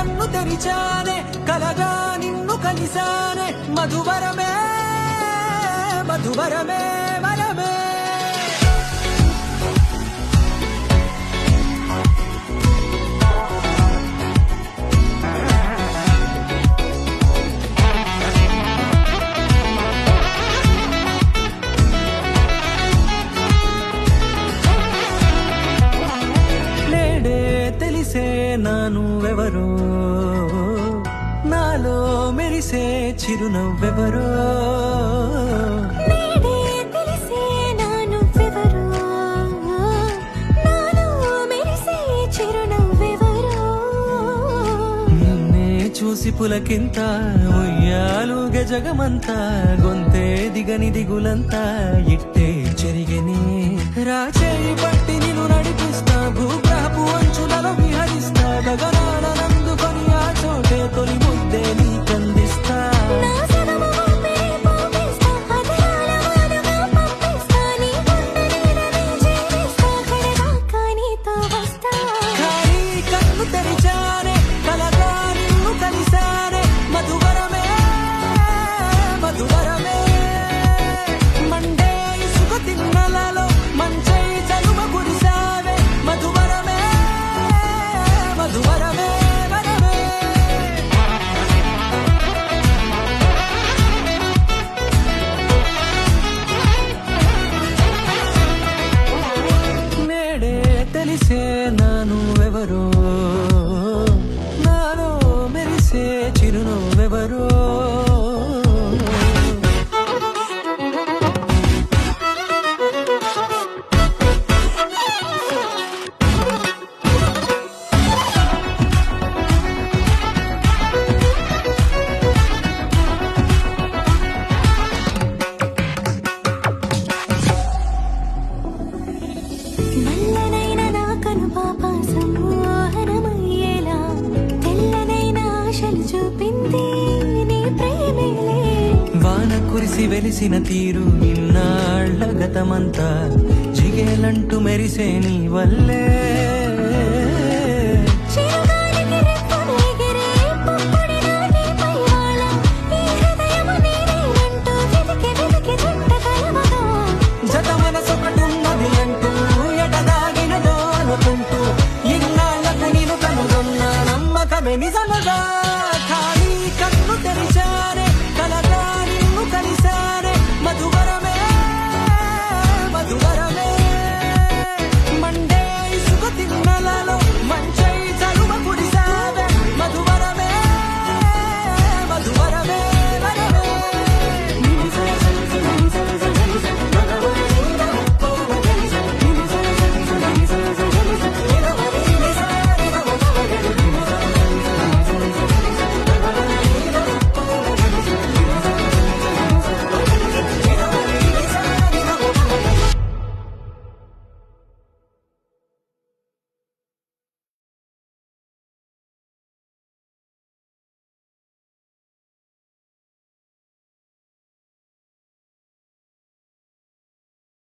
కన్ను తెరిచానే కలగా నిన్ను కలిసానే మధువరమే మధువరమే వరమే తెలిసే నానువెవరో నాలో మెరిసే చిరునవ్వెవరో నిన్నే చూసి పులకింత ఉయ్యాలుగ జగమంతా గొంతే దిగని దిగులంతా ఇట్టే చెరిగని రాచేయి పట్టి నిన్ను నడిపిస్తా భూగ్రహపు అంచులలో విహరిస్తా గగనాలనందుకొని ఆ చోటే తొలి ముద్దే నీకందిస్తా కన్ను తెరిచానే కలగా నిన్ను కలిసానే మధువరమే మధువరమే మండే ఇసుక తిన్నలలో మంచై చలువ కురిసావే మధువరమే మధువరమే వరమే నేడే తెలిసే నానువెవరో నాలో మెరిసే చిరునవ్వెవరో నల్లనైన నా కనుపాప సమ్మోహనమయ్యేలా తెల్లనైన ఆశలు చూపింది నీ ప్రేమేలే వాన కురిసి వెలిసిన తీరు ఇన్నాళ్ల గతమంతా జిగేలంటూ మెరిసే నీ వల్లే